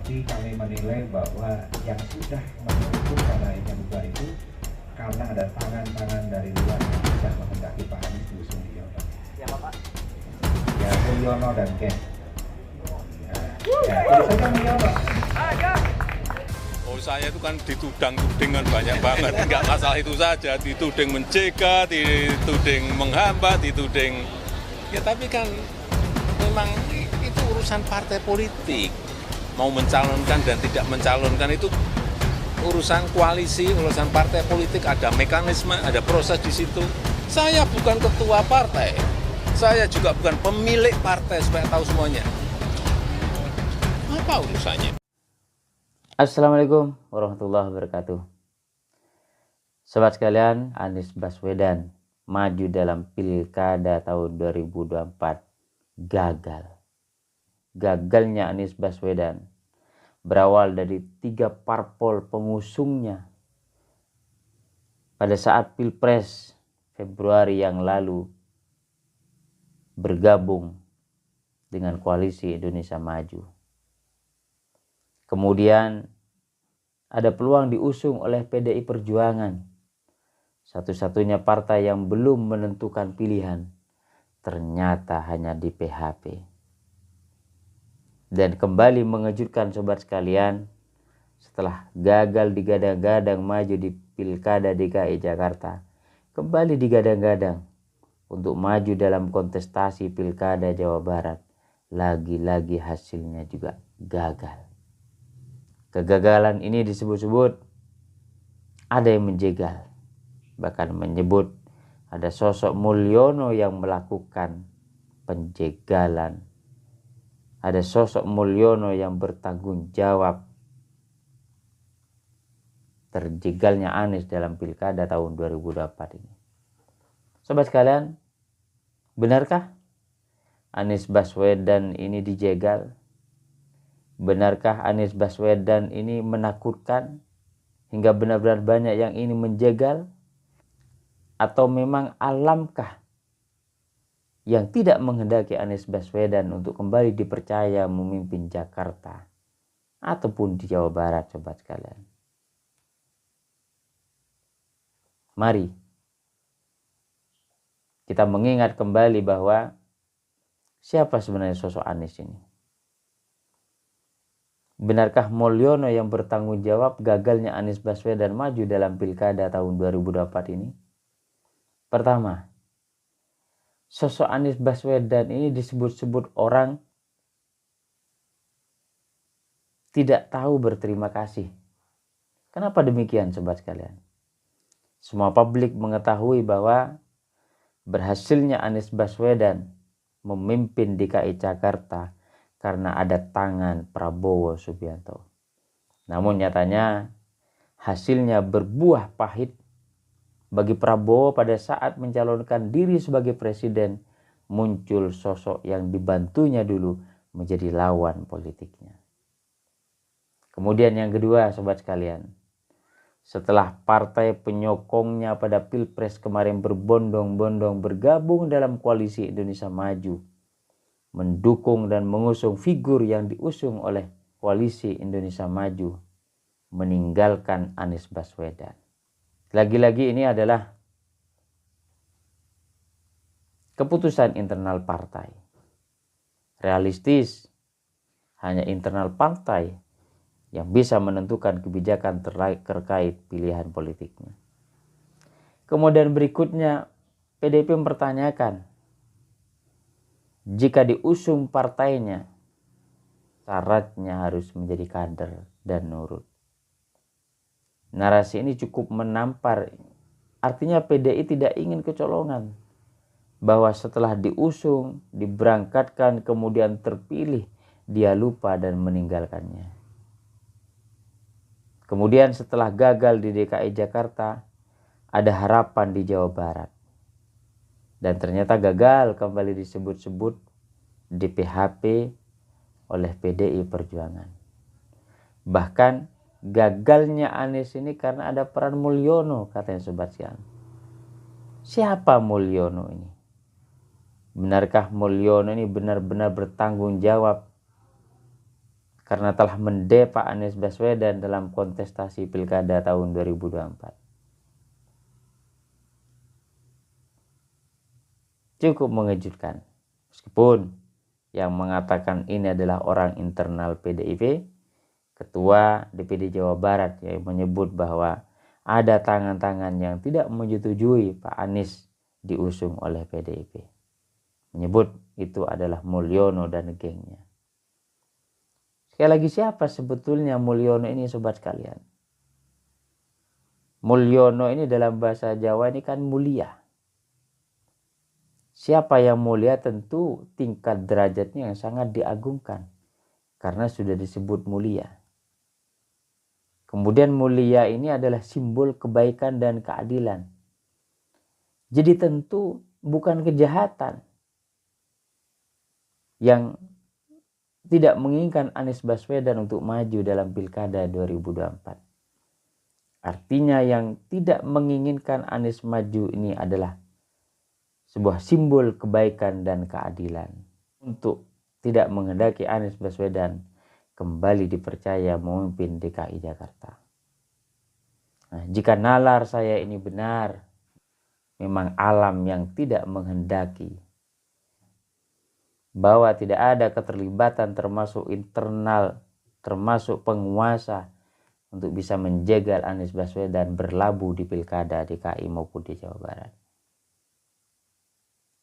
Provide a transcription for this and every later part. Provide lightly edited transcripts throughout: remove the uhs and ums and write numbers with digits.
Tapi kami menilai bahwa yang sudah menuntut pada yang bubar itu karena ada tangan-tangan dari luar yang sudah menghendaki Pak Anies diusung di Jawa Barat. Siapa Pak? Ya Mulyono dan Ken. Ya, terus saja Mulyono. Oh, saya itu kan ditudang-tudingan banyak banget, nggak masalah itu saja, dituding mencegat, dituding menghambat, dituding, ya tapi kan memang itu urusan partai politik, mau mencalonkan dan tidak mencalonkan itu urusan koalisi, urusan partai politik, ada mekanisme, ada proses di situ. Saya bukan ketua partai, saya juga bukan pemilik partai supaya tahu semuanya. Apa urusannya? Assalamualaikum warahmatullahi wabarakatuh. Sobat sekalian, Anies Baswedan maju dalam pilkada tahun 2024 gagal. Gagalnya Anies Baswedan berawal dari 3 parpol pengusungnya pada saat Pilpres Februari yang lalu bergabung dengan Koalisi Indonesia Maju. Kemudian ada peluang diusung oleh PDI Perjuangan, satu-satunya partai yang belum menentukan pilihan, ternyata hanya di PHP. Dan kembali mengejutkan sobat sekalian, setelah gagal digadang-gadang maju di Pilkada DKI Jakarta, kembali digadang-gadang untuk maju dalam kontestasi Pilkada Jawa Barat. Lagi-lagi hasilnya juga gagal. Kegagalan ini disebut-sebut ada yang menjegal, bahkan menyebut ada sosok Mulyono yang melakukan penjegalan. Ada sosok Mulyono yang bertanggung jawab terjegalnya Anies dalam pilkada tahun 2024 ini. Sobat sekalian, benarkah Anies Baswedan ini dijegal? Benarkah Anies Baswedan ini menakutkan hingga benar-benar banyak yang ini menjegal? Atau memang alamkah yang tidak menghendaki Anies Baswedan untuk kembali dipercaya memimpin Jakarta ataupun di Jawa Barat, sobat sekalian? Mari kita mengingat kembali bahwa siapa sebenarnya sosok Anies ini. Benarkah Mulyono yang bertanggung jawab gagalnya Anies Baswedan maju dalam pilkada tahun 2024 ini? Pertama, sosok Anies Baswedan ini disebut-sebut orang tidak tahu berterima kasih. Kenapa demikian, sobat sekalian? Semua publik mengetahui bahwa berhasilnya Anies Baswedan memimpin DKI Jakarta karena ada tangan Prabowo Subianto. Namun nyatanya hasilnya berbuah pahit bagi Prabowo. Pada saat mencalonkan diri sebagai presiden, muncul sosok yang dibantunya dulu menjadi lawan politiknya. Kemudian yang kedua, sobat sekalian, setelah partai penyokongnya pada Pilpres kemarin berbondong-bondong bergabung dalam Koalisi Indonesia Maju, mendukung dan mengusung figur yang diusung oleh Koalisi Indonesia Maju, meninggalkan Anies Baswedan. Lagi-lagi ini adalah keputusan internal partai. Realistis, hanya internal partai yang bisa menentukan kebijakan terkait pilihan politiknya. Kemudian berikutnya, PDIP mempertanyakan, jika diusung partainya, syaratnya harus menjadi kader dan nurut. Narasi ini cukup menampar. Artinya PDI tidak ingin kecolongan, bahwa setelah diusung, diberangkatkan, kemudian terpilih, dia lupa dan meninggalkannya. Kemudian setelah gagal di DKI Jakarta, ada harapan di Jawa Barat. Dan ternyata gagal kembali disebut-sebut di PHP oleh PDI Perjuangan. Bahkan gagalnya Anies ini karena ada peran Mulyono, katanya sobat sekalian. Siapa Mulyono ini? Benarkah Mulyono ini benar-benar bertanggung jawab karena telah mendepak Anies Baswedan dalam kontestasi Pilkada tahun 2024. Cukup mengejutkan. Meskipun yang mengatakan ini adalah orang internal PDIP, Ketua DPD Jawa Barat, yang menyebut bahwa ada tangan-tangan yang tidak menyetujui Pak Anies diusung oleh PDIP. Menyebut itu adalah Mulyono dan gengnya. Sekali lagi, siapa sebetulnya Mulyono ini sobat sekalian? Mulyono ini dalam bahasa Jawa ini kan mulia. Siapa yang mulia tentu tingkat derajatnya yang sangat diagungkan karena sudah disebut mulia. Kemudian mulia ini adalah simbol kebaikan dan keadilan. Jadi tentu bukan kejahatan yang tidak menginginkan Anies Baswedan untuk maju dalam Pilkada 2024. Artinya yang tidak menginginkan Anies maju ini adalah sebuah simbol kebaikan dan keadilan untuk tidak menghendaki Anies Baswedan kembali dipercaya memimpin DKI Jakarta. Nah, jika nalar saya ini benar, memang alam yang tidak menghendaki bahwa tidak ada keterlibatan termasuk internal, termasuk penguasa untuk bisa menjegal Anies Baswedan berlabuh di Pilkada DKI maupun di Jawa Barat.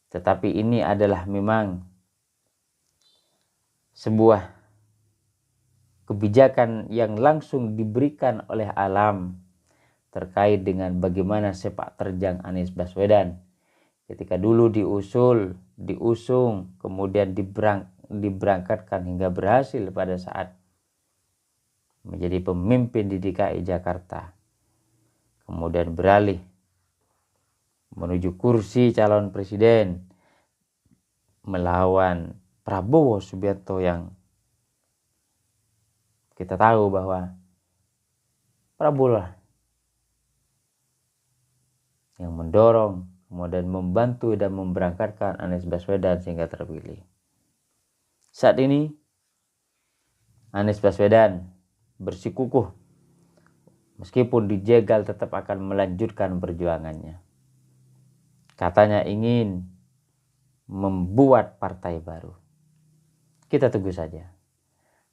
Tetapi ini adalah memang sebuah kebijakan yang langsung diberikan oleh alam terkait dengan bagaimana sepak terjang Anies Baswedan. Ketika dulu diusung, kemudian diberangkatkan hingga berhasil pada saat menjadi pemimpin di DKI Jakarta. Kemudian beralih menuju kursi calon presiden melawan Prabowo Subianto yang kita tahu bahwa Prabowo lah yang mendorong, kemudian membantu dan memberangkatkan Anies Baswedan sehingga terpilih. Saat ini Anies Baswedan bersikukuh meskipun dijegal tetap akan melanjutkan perjuangannya. Katanya ingin membuat partai baru. Kita tunggu saja.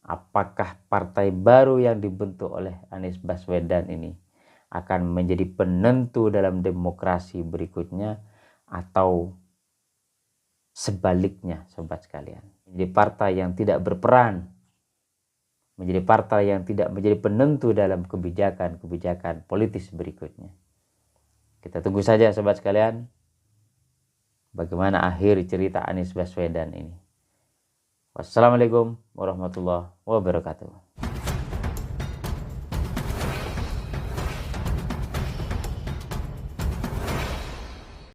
Apakah partai baru yang dibentuk oleh Anies Baswedan ini akan menjadi penentu dalam demokrasi berikutnya atau sebaliknya, sobat sekalian. Menjadi partai yang tidak berperan, menjadi partai yang tidak menjadi penentu dalam kebijakan-kebijakan politis berikutnya. Kita tunggu saja, sobat sekalian, bagaimana akhir cerita Anies Baswedan ini. Wassalamualaikum warahmatullahi wabarakatuh.